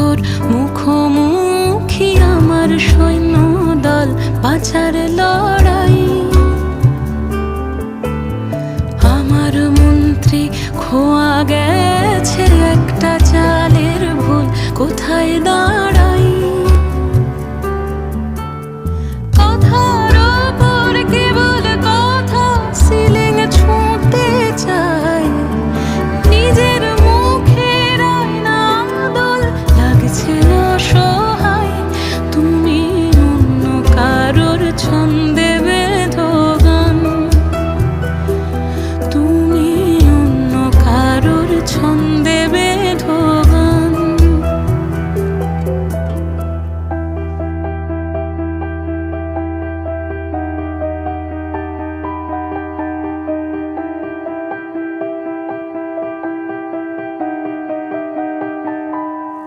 তোর মুখোমুখি আমার সৈন্য দল, বাঁচার লড়াই। আমার মন্ত্রী খোয়া গেছে একটা চালের ভুল, কোথায়